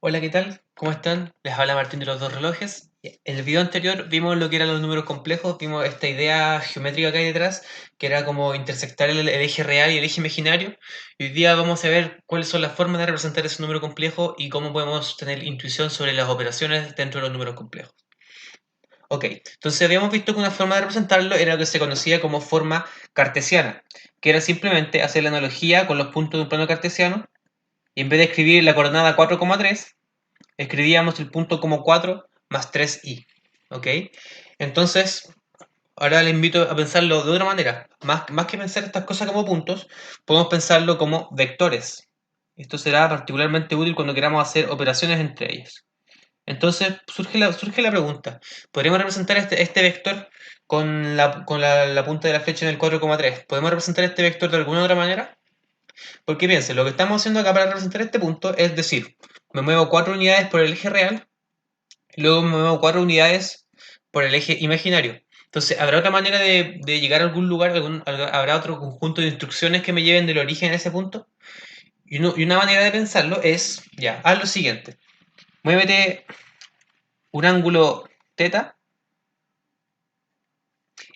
Hola, ¿qué tal? ¿Cómo están? Les habla Martín de los dos relojes. En el video anterior vimos lo que eran los números complejos, vimos esta idea geométrica que hay detrás, que era como intersectar el eje real y el eje imaginario. Y hoy día vamos a ver cuáles son las formas de representar ese número complejo y cómo podemos tener intuición sobre las operaciones dentro de los números complejos. Ok, entonces habíamos visto que una forma de representarlo era lo que se conocía como forma cartesiana, que era simplemente hacer la analogía con los puntos de un plano cartesiano y en vez de escribir la coordenada 4,3 escribíamos el punto como 4 más 3i. ¿Ok? Entonces, ahora le invito a pensarlo de otra manera. Más que pensar estas cosas como puntos, podemos pensarlo como vectores. Esto será particularmente útil cuando queramos hacer operaciones entre ellos. Entonces, surge la pregunta. ¿Podríamos representar este vector con la punta de la flecha en el 4,3? ¿Podemos representar este vector de alguna otra manera? Porque piensen, lo que estamos haciendo acá para representar este punto es decir, me muevo 4 unidades por el eje real, luego me muevo 4 unidades por el eje imaginario. Entonces, ¿habrá otra manera de llegar a algún lugar? ¿Habrá otro conjunto de instrucciones que me lleven del origen a ese punto? Y una manera de pensarlo es, ya, haz lo siguiente. Muévete un ángulo teta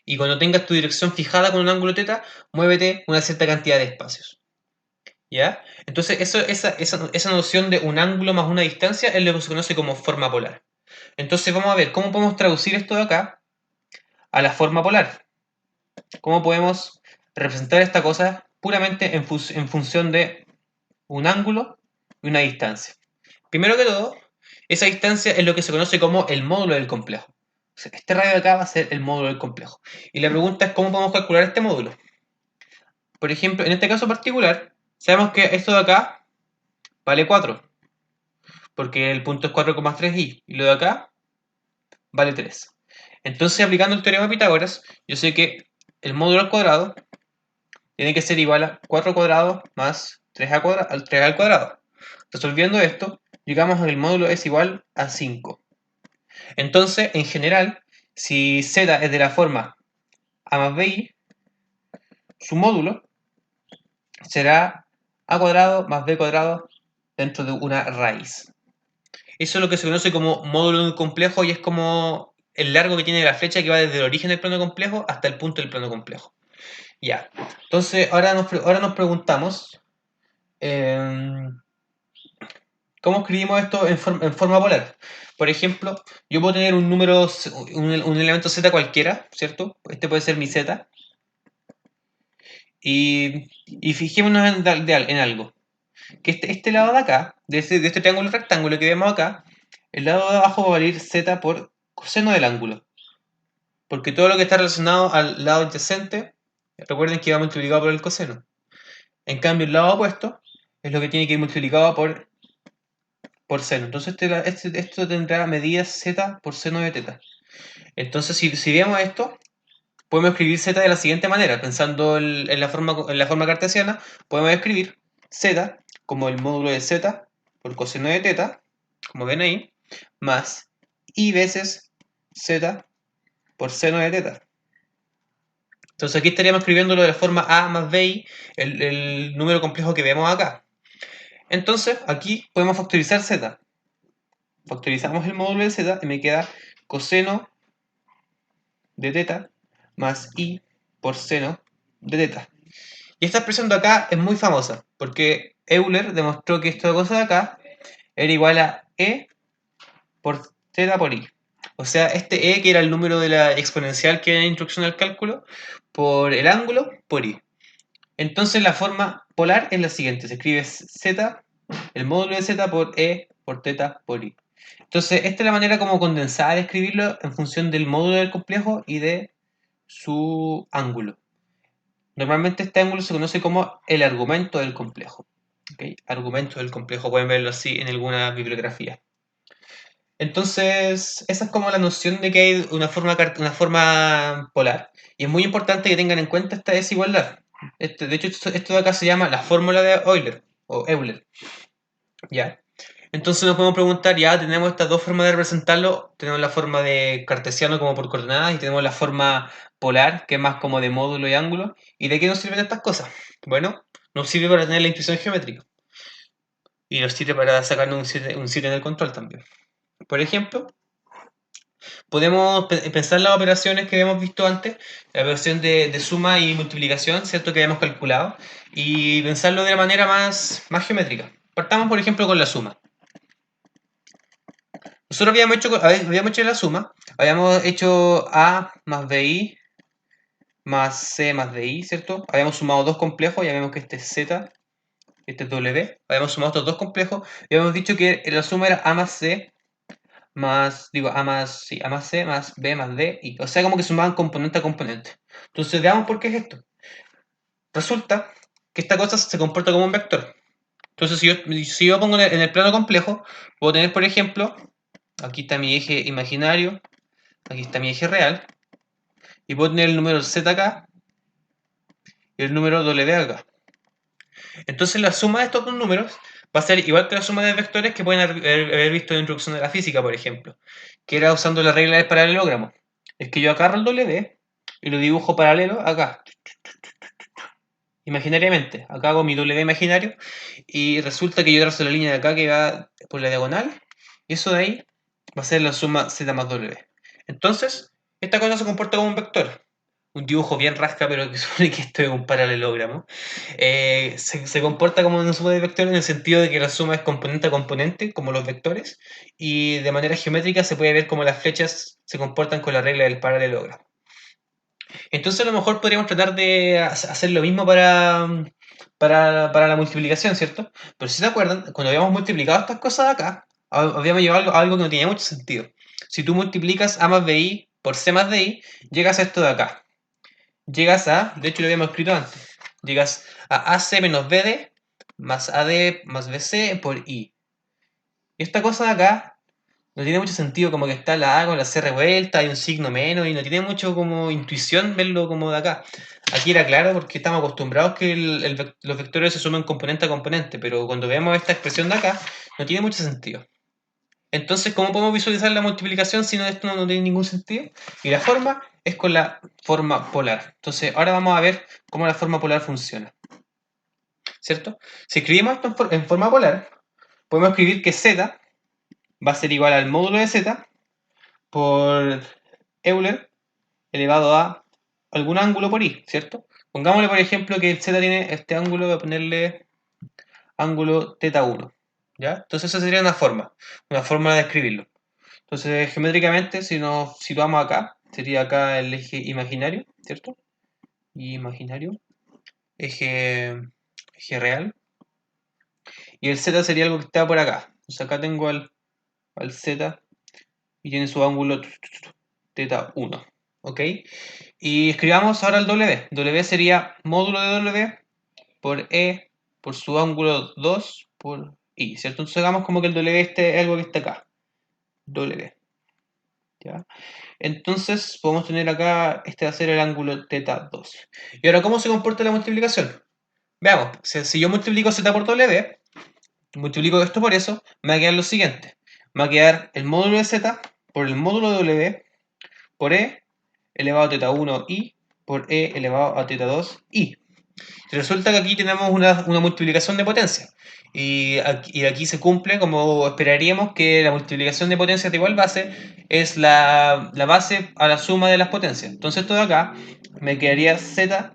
y cuando tengas tu dirección fijada con un ángulo teta, muévete una cierta cantidad de espacios. ¿Ya? Entonces, esa noción de un ángulo más una distancia es lo que se conoce como forma polar. Entonces, vamos a ver cómo podemos traducir esto de acá a la forma polar. ¿Cómo podemos representar esta cosa puramente en función de un ángulo y una distancia? Primero que todo, esa distancia es lo que se conoce como el módulo del complejo. O sea, este radio de acá va a ser el módulo del complejo. Y la pregunta es cómo podemos calcular este módulo. Por ejemplo, en este caso particular, sabemos que esto de acá vale 4, porque el punto es 4,3i, y lo de acá vale 3. Entonces, aplicando el teorema de Pitágoras, yo sé que el módulo al cuadrado tiene que ser igual a 4 cuadrados más 3 al cuadrado. Resolviendo esto, llegamos a que el módulo es igual a 5. Entonces, en general, si z es de la forma a más bi, su módulo será a cuadrado más b cuadrado dentro de una raíz. Eso es lo que se conoce como módulo de un complejo y es como el largo que tiene la flecha que va desde el origen del plano complejo hasta el punto del plano complejo. Ya. Entonces, ahora nos preguntamos, eh, ¿cómo escribimos esto en forma polar? Por ejemplo, yo puedo tener un número, un elemento z cualquiera, ¿cierto? Este puede ser mi z. Y fijémonos en algo. Que este lado de acá, de este triángulo rectángulo que vemos acá, el lado de abajo va a valer z por coseno del ángulo. Porque todo lo que está relacionado al lado adyacente, recuerden que va multiplicado por el coseno. En cambio, el lado opuesto es lo que tiene que ir multiplicado por seno. Entonces esto tendrá medidas z por seno de teta. Entonces, si vemos esto, podemos escribir z de la siguiente manera. Pensando en la forma cartesiana, podemos escribir z como el módulo de z por coseno de teta, como ven ahí, más i veces z por seno de teta. Entonces aquí estaríamos escribiéndolo de la forma a más bi, el número complejo que vemos acá. Entonces aquí podemos factorizar z. Factorizamos el módulo de z y me queda coseno de teta más i por seno de teta. Y esta expresión de acá es muy famosa, porque Euler demostró que esta cosa de acá era igual a e por teta por i. O sea, este e, que era el número de la exponencial que era en introducción al cálculo, por el ángulo por i. Entonces la forma polar es la siguiente, se escribe z, el módulo de z por e por teta por i. Entonces, esta es la manera como condensada de escribirlo en función del módulo del complejo y de su ángulo. Normalmente este ángulo se conoce como el argumento del complejo. ¿Okay? Argumento del complejo, pueden verlo así en alguna bibliografía. Entonces, esa es como la noción de que hay una forma polar. Y es muy importante que tengan en cuenta esta desigualdad. De hecho, esto de acá se llama la fórmula de Euler, o Euler. ¿Ya? Entonces nos podemos preguntar, ya tenemos estas dos formas de representarlo, tenemos la forma de cartesiano como por coordenadas y tenemos la forma polar, que es más como de módulo y ángulo. ¿Y de qué nos sirven estas cosas? Bueno, nos sirve para tener la intuición geométrica. y nos sirve para sacarnos un 7 en el control también. Por ejemplo, podemos pensar las operaciones que habíamos visto antes, la operación de suma y multiplicación, ¿cierto? Que habíamos calculado, y pensarlo de la manera más geométrica. Partamos, por ejemplo, con la suma. Nosotros habíamos hecho la suma, habíamos hecho A más BI más C más DI, ¿cierto? Habíamos sumado dos complejos, ya vemos que este es Z, este es W. Habíamos sumado estos dos complejos y habíamos dicho que la suma era A más C más, digo, A más C más B más D, y, o sea, como que sumaban componente a componente. Entonces, veamos por qué es esto. Resulta que esta cosa se comporta como un vector. Entonces, si yo pongo en el plano complejo, puedo tener, por ejemplo, aquí está mi eje imaginario, aquí está mi eje real, y puedo tener el número Z acá y el número W acá. Entonces, la suma de estos dos números va a ser igual que la suma de vectores que pueden haber visto en la introducción de la física, por ejemplo, que era usando la regla del paralelogramo. Es que yo agarro el W y lo dibujo paralelo acá, imaginariamente. Acá hago mi W imaginario y resulta que yo trazo la línea de acá que va por la diagonal y eso de ahí va a ser la suma Z más W. Entonces, esta cosa se comporta como un vector. Un dibujo bien rasca, pero que supone que esto es un paralelogramo. Se comporta como una suma de vectores en el sentido de que la suma es componente a componente, como los vectores, y de manera geométrica se puede ver como las flechas se comportan con la regla del paralelogramo. Entonces a lo mejor podríamos tratar de hacer lo mismo para la multiplicación, ¿cierto? Pero si se acuerdan, cuando habíamos multiplicado estas cosas acá, habíamos llevado algo que no tenía mucho sentido. Si tú multiplicas A más BI por C más DI, llegas a esto de acá. Llegas a, de hecho lo habíamos escrito antes, llegas a AC menos BD más AD más BC por I. Y esta cosa de acá no tiene mucho sentido, como que está la A con la C revuelta, hay un signo menos y no tiene mucho como intuición verlo como de acá. Aquí era claro porque estamos acostumbrados que los vectores se suman componente a componente, pero cuando veamos esta expresión de acá, no tiene mucho sentido. Entonces, ¿cómo podemos visualizar la multiplicación si esto no tiene ningún sentido? Y la forma es con la forma polar. Entonces, ahora vamos a ver cómo la forma polar funciona. ¿Cierto? Si escribimos esto en forma polar, podemos escribir que z va a ser igual al módulo de z por Euler elevado a algún ángulo por i, ¿cierto? Pongámosle, por ejemplo, que z tiene este ángulo, voy a ponerle ángulo θ1, ¿ya? Entonces esa sería una forma de escribirlo. Entonces, geométricamente, si nos situamos acá, sería acá el eje imaginario, ¿cierto? Imaginario, eje, eje real, y el z sería algo que está por acá. Entonces acá tengo al z y tiene su ángulo θ1, ¿ok? Y escribamos ahora el W. W sería módulo de W por E por su ángulo 2 por I, ¿cierto? Entonces hagamos como que el W este es algo que está acá. W, ¿ya? Entonces podemos tener acá, este va a ser el ángulo θ2. Y ahora, ¿cómo se comporta la multiplicación? Veamos, si yo multiplico Z por W, multiplico esto por eso, me va a quedar lo siguiente. Me va a quedar el módulo de Z por el módulo de W por E elevado a θ1i por E elevado a θ2i. Resulta que aquí tenemos una multiplicación de potencia. Y aquí se cumple, como esperaríamos, que la multiplicación de potencias de igual base es la base a la suma de las potencias. Entonces esto de acá me quedaría z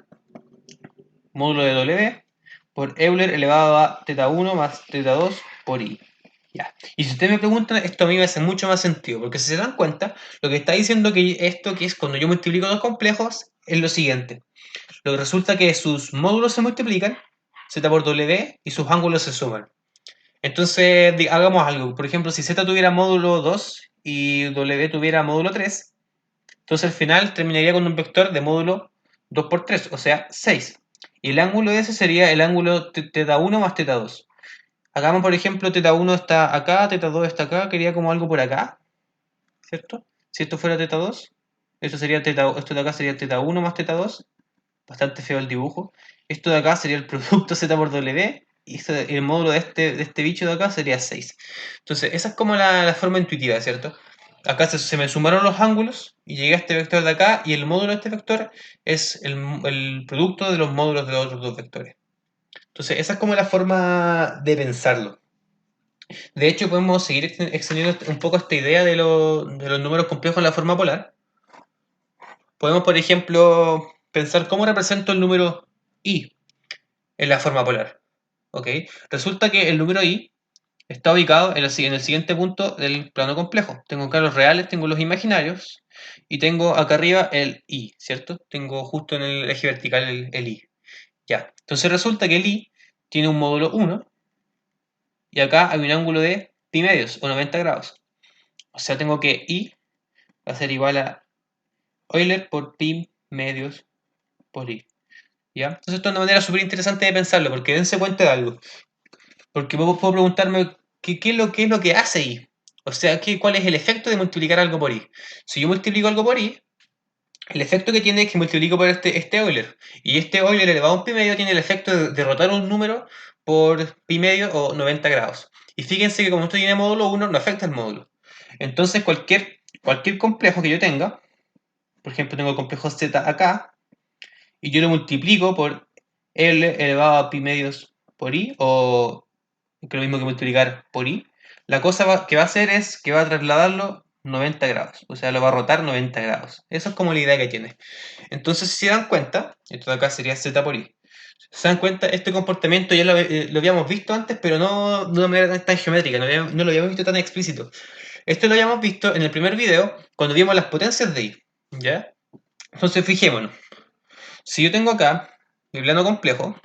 módulo de W por Euler elevado a θ1 más θ2 por I. Ya. Y si ustedes me preguntan, esto a mí me hace mucho más sentido, porque si se dan cuenta, lo que está diciendo que esto que es cuando yo multiplico dos complejos es lo siguiente. Lo que resulta que sus módulos se multiplican, z por W, y sus ángulos se suman. Entonces, hagamos algo. Por ejemplo, si z tuviera módulo 2 y W tuviera módulo 3, entonces al final terminaría con un vector de módulo 2 por 3, o sea, 6. Y el ángulo ese sería el ángulo θ1 más θ2. Hagamos, por ejemplo, θ1 está acá, θ2 está acá, quería como algo por acá, ¿cierto? Si esto fuera θ2, esto de acá sería θ1 más θ2, bastante feo el dibujo. Esto de acá sería el producto Z por W y el módulo de este bicho de acá sería 6. Entonces, esa es como la forma intuitiva, ¿cierto? Acá se me sumaron los ángulos y llegué a este vector de acá y el módulo de este vector es el producto de los módulos de los otros dos vectores. Entonces, esa es como la forma de pensarlo. De hecho, podemos seguir extendiendo un poco esta idea de los números complejos en la forma polar. Podemos, por ejemplo, pensar cómo represento el número i en la forma polar. ¿Ok? Resulta que el número i está ubicado en el siguiente punto del plano complejo. Tengo acá los reales, tengo los imaginarios y tengo acá arriba el i, ¿cierto? Tengo justo en el eje vertical el i. Ya. Entonces resulta que el i tiene un módulo 1 y acá hay un ángulo de pi medios o 90 grados. O sea, tengo que i va a ser igual a Euler por pi medios por i. ¿Ya? Entonces esto es una manera súper interesante de pensarlo, porque dense cuenta de algo. Porque puedo preguntarme qué es lo que hace i. O sea, cuál es el efecto de multiplicar algo por i. Si yo multiplico algo por i, el efecto que tiene es que multiplico por este Euler. Y este Euler elevado a un pi medio tiene el efecto de rotar un número por pi medio o 90 grados. Y fíjense que como esto tiene módulo 1, no afecta el módulo. Entonces cualquier complejo que yo tenga, por ejemplo tengo el complejo z acá, y yo lo multiplico por L elevado a pi medios por i, o que es lo mismo que multiplicar por i, la cosa que va a hacer es que va a trasladarlo 90 grados, o sea, lo va a rotar 90 grados. Eso es como la idea que tiene. Entonces, si se dan cuenta, esto de acá sería z por i. Si se dan cuenta, este comportamiento ya lo habíamos visto antes, pero no de una manera tan geométrica, no lo habíamos visto tan explícito. Esto lo habíamos visto en el primer video, cuando vimos las potencias de i. ¿Ya? Entonces, fijémonos. Si yo tengo acá mi plano complejo,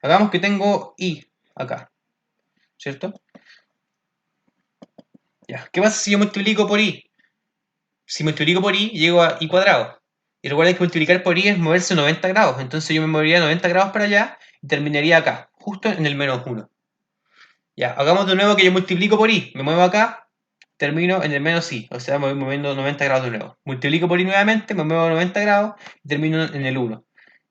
hagamos que tengo i acá, ¿cierto? Ya. ¿Qué pasa si yo multiplico por i? Si multiplico por i, llego a i cuadrado. Y recuerden que multiplicar por i es moverse 90 grados. Entonces yo me movería 90 grados para allá y terminaría acá, justo en el menos 1. Ya, hagamos de nuevo que yo multiplico por i. Me muevo acá, termino en el menos i. O sea, me voy moviendo 90 grados de nuevo. Multiplico por i nuevamente, me muevo 90 grados y termino en el 1.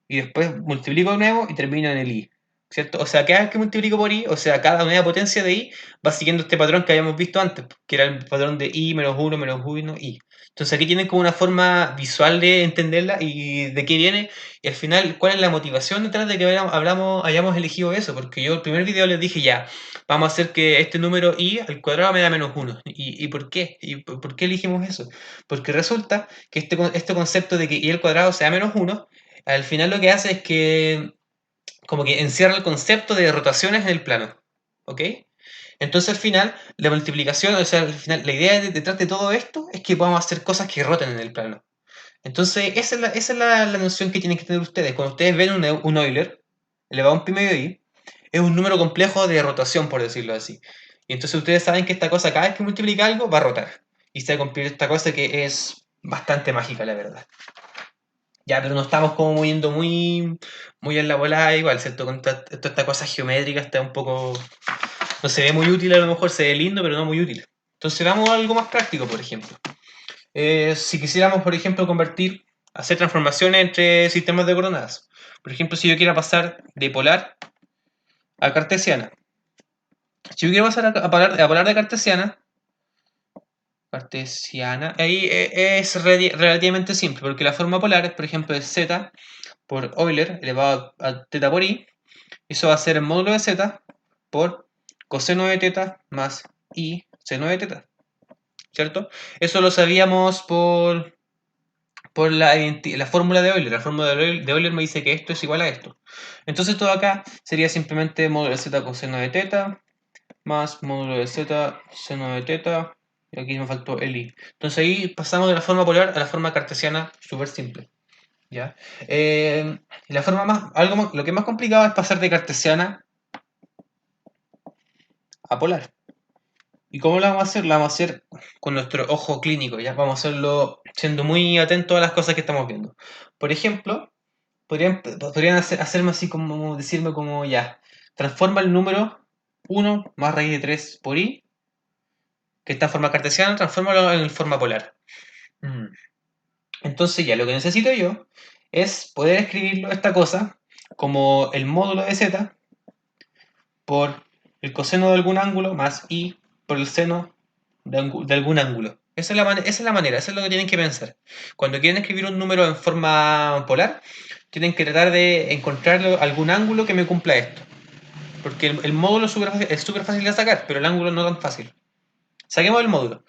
Y después multiplico de nuevo y termino en el i. ¿Cierto? O sea, cada vez que multiplico por i, o sea, cada unidad de potencia de i va siguiendo este patrón que habíamos visto antes, que era el patrón de i menos 1 menos 1 i. Entonces aquí tienen como una forma visual de entenderla y de qué viene, y al final cuál es la motivación detrás de que hayamos elegido eso, porque yo el primer video les dije ya, vamos a hacer que este número i al cuadrado me da menos 1. ¿Y por qué? ¿Y por qué elegimos eso? Porque resulta que este concepto de que i al cuadrado sea menos 1 al final lo que hace es que como que encierra el concepto de rotaciones en el plano. ¿Ok? Entonces al final, la multiplicación, o sea, al final, la idea detrás de todo esto es que podamos hacer cosas que roten en el plano. Entonces, esa es la noción que tienen que tener ustedes. Cuando ustedes ven un Euler elevado a un pi medio i, es un número complejo de rotación, por decirlo así. Y entonces ustedes saben que esta cosa, cada vez que multiplica algo, va a rotar. Y se va a cumplir esta cosa que es bastante mágica, la verdad. Ya, pero no estamos como moviendo muy en la volada igual, ¿cierto? Con toda esta cosa geométrica está un poco... No se ve muy útil, a lo mejor se ve lindo, pero no muy útil. Entonces vamos a algo más práctico, por ejemplo. Si quisiéramos, por ejemplo, hacer transformaciones entre sistemas de coordenadas. Por ejemplo, si yo quiero pasar de polar a cartesiana. Si yo quiero pasar a polar de cartesiana, ahí es relativamente simple, porque la forma polar, por ejemplo, es z por Euler elevado a teta por i. Eso va a ser el módulo de z por coseno de teta más i seno de teta. ¿Cierto? Eso lo sabíamos por la fórmula de Euler. La fórmula de Euler me dice que esto es igual a esto. Entonces todo acá sería simplemente módulo de z coseno de teta más módulo de z seno de teta. Y aquí me faltó el i. Entonces ahí pasamos de la forma polar a la forma cartesiana súper simple. ¿Ya? La forma lo que es más complicado es pasar de cartesiana a polar. ¿Y cómo lo vamos a hacer? Lo vamos a hacer con nuestro ojo clínico, ¿ya? Vamos a hacerlo siendo muy atentos a las cosas que estamos viendo. Por ejemplo, podrían hacerme así como, decirme como, ya, transforma el número 1 más raíz de 3 por i, que está en forma cartesiana, transfórmalo en forma polar. Mm. Entonces ya, lo que necesito yo es poder escribirlo, esta cosa, como el módulo de z por el coseno de algún ángulo más i por el seno de algún ángulo. Esa es la manera, eso es lo que tienen que pensar. Cuando quieren escribir un número en forma polar, tienen que tratar de encontrar algún ángulo que me cumpla esto. porque el módulo es súper fácil de sacar, pero el ángulo no tan fácil. Saquemos el módulo.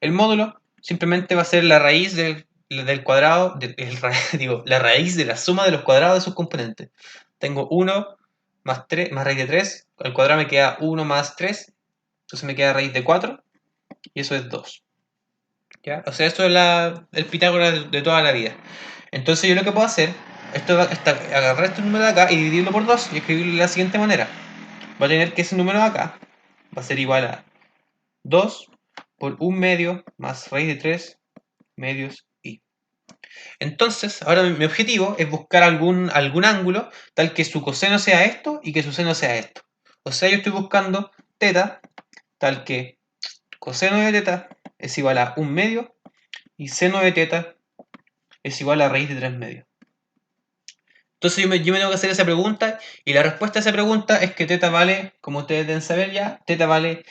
El módulo simplemente va a ser la raíz del cuadrado, digo, la raíz de la suma de los cuadrados de sus componentes. Tengo 1 más 3, más raíz de 3, al cuadrado me queda 1 más 3, entonces me queda raíz de 4, y eso es 2. ¿Ya? O sea, esto es el Pitágoras de toda la vida. Entonces yo lo que puedo hacer, agarrar este número de acá y dividirlo por 2 y escribirlo de la siguiente manera. Va a tener que ese número de acá va a ser igual a 2 por 1 medio más raíz de 3 medios y. Entonces, ahora mi objetivo es buscar algún ángulo tal que su coseno sea esto y que su seno sea esto. O sea, yo estoy buscando teta tal que coseno de teta es igual a 1 medio y seno de teta es igual a raíz de 3 medios. Entonces yo me tengo que hacer esa pregunta y la respuesta a esa pregunta es que teta vale, como ustedes deben saber ya, teta vale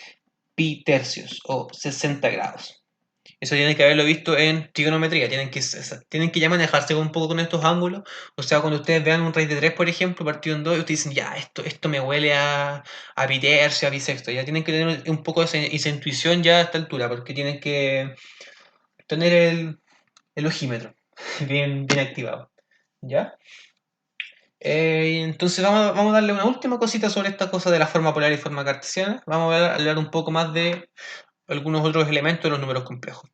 pi tercios o 60 grados. Eso tienen que haberlo visto en trigonometría, tienen que ya manejarse un poco con estos ángulos. O sea, cuando ustedes vean un raíz de 3, por ejemplo, partido en 2, ustedes dicen, ya, esto me huele a pi tercio, a pi sexto. Ya tienen que tener un poco esa intuición ya a esta altura, porque tienen que tener el ojímetro bien activado. ¿Ya? Entonces vamos a darle una última cosita sobre esta cosa de la forma polar y forma cartesiana. Vamos a hablar un poco más de algunos otros elementos de los números complejos.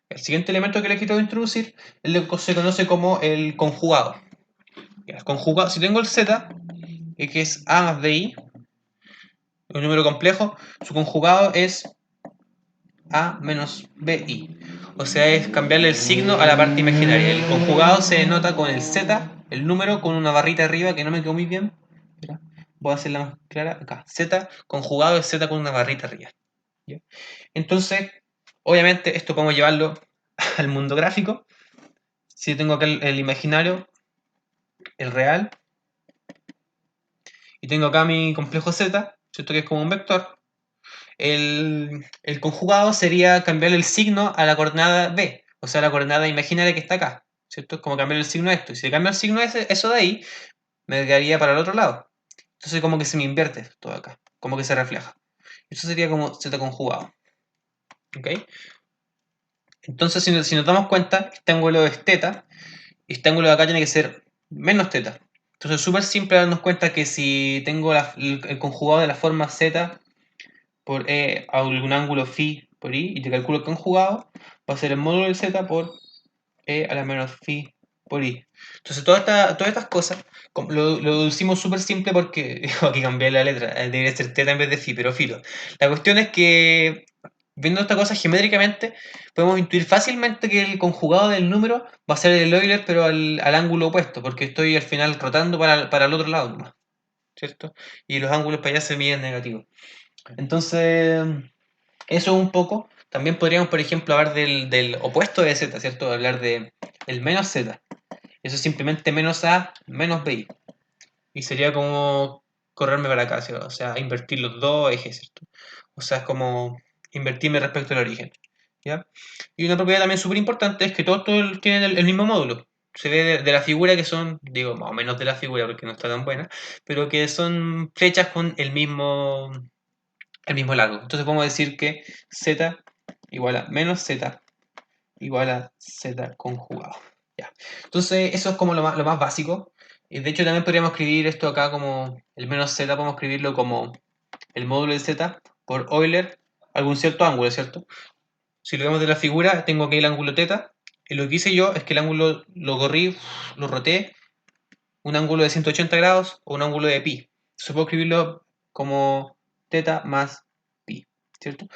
El siguiente elemento que le quiero introducir es lo que se conoce como el conjugado. El conjugado, si tengo el z, que es a más bi, un número complejo, su conjugado es a menos bi. O sea, es cambiarle el signo a la parte imaginaria. El conjugado se denota con el z, el número, con una barrita arriba que no me quedó muy bien. Espera, voy a hacerla más clara acá. Z conjugado es z con una barrita arriba. ¿Ya? Entonces, obviamente, esto podemos llevarlo al mundo gráfico. Si tengo acá el imaginario, el real, y tengo acá mi complejo z, ¿cierto? Que es como un vector. El conjugado sería cambiarle el signo a la coordenada b, o sea, la coordenada imaginaria que está acá, ¿cierto? Es como cambiar el signo a esto. Y si le cambio el signo a eso de ahí, me quedaría para el otro lado. Entonces como que se me invierte todo acá, como que se refleja. Eso sería como z conjugado. ¿Ok? Entonces, si nos damos cuenta, este ángulo es teta, y este ángulo de acá tiene que ser menos teta. Entonces es súper simple darnos cuenta que si tengo el conjugado de la forma z por algún ángulo phi por i y te calculo el conjugado, va a ser el módulo de z por e a la menos phi por i. Entonces todas estas cosas lo deducimos súper simple porque aquí cambié la letra, debería ser teta en vez de phi, pero filo. La cuestión es que viendo esta cosa geométricamente, podemos intuir fácilmente que el conjugado del número va a ser el Euler, pero al ángulo opuesto, porque estoy al final rotando para el otro lado nomás, ¿cierto? Y los ángulos para allá se miden negativos. Entonces, eso un poco. También podríamos, por ejemplo, hablar del opuesto de z, ¿cierto? Hablar de el menos z. Eso es simplemente menos a menos bi. Y sería como correrme para acá, o sea, invertir los dos ejes, ¿cierto? O sea, es como invertirme respecto al origen. ¿Ya? Y una propiedad también súper importante es que todos tienen el mismo módulo. Se ve de la figura que son, digo, más o menos de la figura porque no está tan buena, pero que son flechas con el mismo largo. Entonces podemos decir que z igual a menos z igual a z conjugado. Ya. Entonces eso es como lo más básico. Y de hecho también podríamos escribir esto acá como el menos z, podemos escribirlo como el módulo de z por Euler, algún cierto ángulo, ¿cierto? Si lo vemos de la figura, tengo aquí el ángulo θ. Y lo que hice yo es que el ángulo lo corrí, lo roté, un ángulo de 180 grados o un ángulo de pi. Entonces puedo escribirlo como θ más pi, ¿cierto?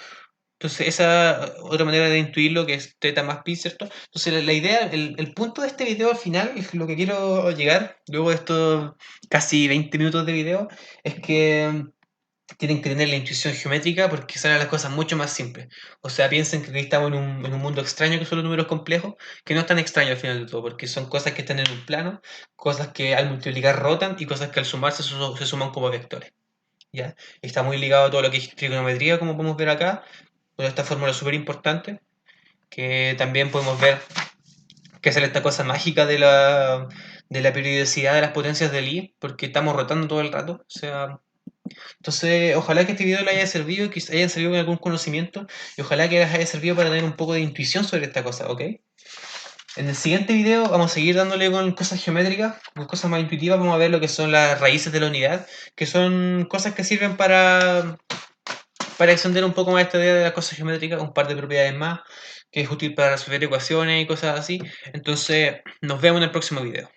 Entonces esa otra manera de intuirlo que es θ más pi, ¿cierto? Entonces la idea, el punto de este video al final, es lo que quiero llegar, luego de estos casi 20 minutos de video, es que tienen que tener la intuición geométrica porque salen las cosas mucho más simples. O sea, piensen que estamos en un mundo extraño que son los números complejos, que no es tan extraño al final de todo, porque son cosas que están en un plano, cosas que al multiplicar rotan y cosas que al sumarse se suman como vectores. ¿Ya? Está muy ligado a todo lo que es trigonometría, como podemos ver acá, con esta fórmula súper importante, que también podemos ver que sale esta cosa mágica de la periodicidad de las potencias del I, porque estamos rotando todo el rato. O sea, Entonces, ojalá que este video le haya servido, que hayan servido con algún conocimiento y ojalá que les haya servido para tener un poco de intuición sobre esta cosa, ¿ok? En el siguiente video vamos a seguir dándole con cosas geométricas, con cosas más intuitivas, vamos a ver lo que son las raíces de la unidad, que son cosas que sirven para extender un poco más esta idea de las cosas geométricas, un par de propiedades más, que es útil para resolver ecuaciones y cosas así. Entonces, nos vemos en el próximo video.